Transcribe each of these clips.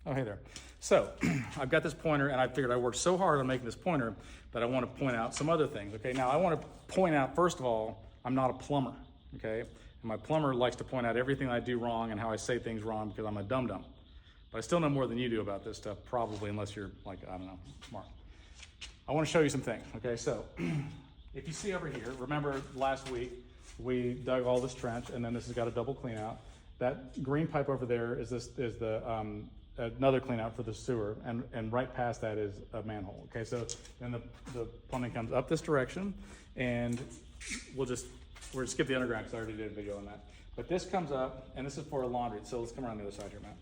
Oh, hey there. So I've got this pointer, and I figured I worked so hard on making this pointer that I want to point out some other things. Okay, now I want to point out, first of all, I'm not a plumber. Okay, and my plumber likes to point out everything I do wrong and how I say things wrong because I'm a dum-dum. But I still know more than you do about this stuff, probably, unless you're like, I don't know, smart. I want to show you some things. Okay, so if you see over here, remember last week we dug all this trench, and then this has got a double clean out. That green pipe over there is another clean out for the sewer, and right past that is a manhole. Okay, so then the plumbing comes up this direction, and we're gonna skip the underground because I already did a video on that. But this comes up, and this is for a laundry. So let's come around the other side here, Matt.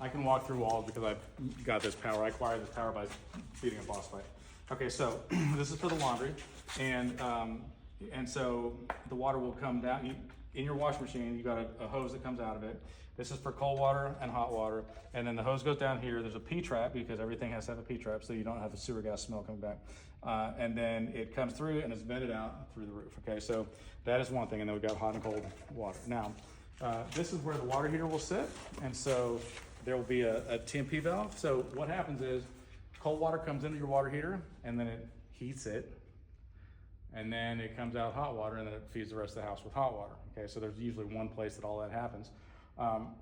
I can walk through walls because I've got this power. I acquired this power by feeding a boss fight. Okay, so this is for the laundry, and so the water will come down. In your washing machine, you got a hose that comes out of it. This is for cold water and hot water, and then the hose goes down here. There's a P-trap because everything has to have a P-trap, so you don't have a sewer gas smell coming back. And then it comes through and is vented out through the roof. Okay, so that is one thing, and then we've got hot and cold water. Now, this is where the water heater will sit, and so there will be a TMP valve. So what happens is cold water comes into your water heater, and then it heats it, and then it comes out hot water, and then it feeds the rest of the house with hot water. Okay, so there's usually one place that all that happens.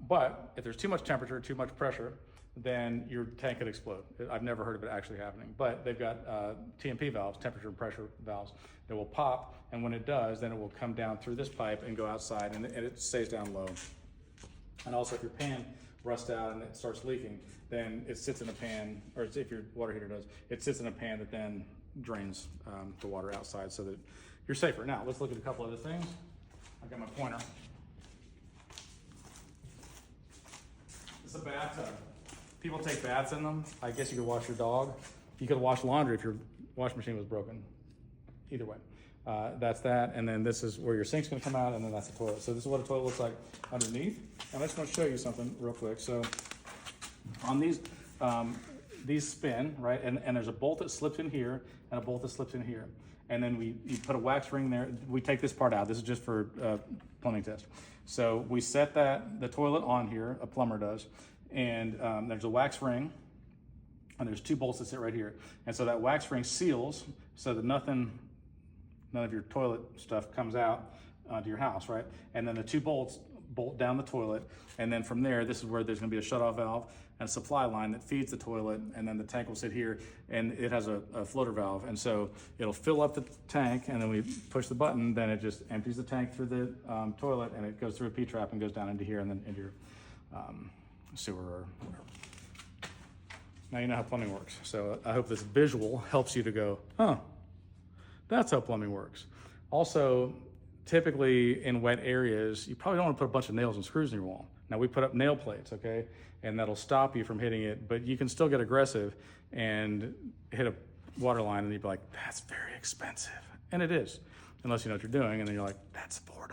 But if there's too much temperature, too much pressure, then your tank could explode. I've never heard of it actually happening, but they've got TMP valves, temperature and pressure valves, that will pop, and when it does, then it will come down through this pipe and go outside, and it stays down low. And also, if your pan rusts out and it starts leaking, then it sits in a pan, or if your water heater does, it sits in a pan that then drains the water outside so that you're safer. Now, let's look at a couple other things. I got my pointer. This is a bathtub. People take baths in them. I guess you could wash your dog. You could wash laundry if your washing machine was broken. Either way. That's that, and then this is where your sink's gonna come out, and then that's the toilet. So this is what a toilet looks like underneath. And I just wanna show you something real quick. So on these spin, right? And there's a bolt that slips in here and a bolt that slips in here. And then you put a wax ring there. We take this part out. This is just for plumbing test. So we set the toilet on here, a plumber does, and there's a wax ring, and there's two bolts that sit right here. And so that wax ring seals so that none of your toilet stuff comes out onto your house, right? And then the two bolts bolt down the toilet, and then from there, this is where there's gonna be a shutoff valve and a supply line that feeds the toilet, and then the tank will sit here, and it has a floater valve, and so it'll fill up the tank, and then we push the button, then it just empties the tank through the toilet, and it goes through a P-trap and goes down into here, and then into your sewer or whatever. Now you know how plumbing works, so I hope this visual helps you to go, huh, that's how plumbing works. Also, typically in wet areas, you probably don't want to put a bunch of nails and screws in your wall. Now we put up nail plates, okay? And that'll stop you from hitting it, but you can still get aggressive and hit a water line and you'd be like, that's very expensive. And it is, unless you know what you're doing, and then you're like, that's $4.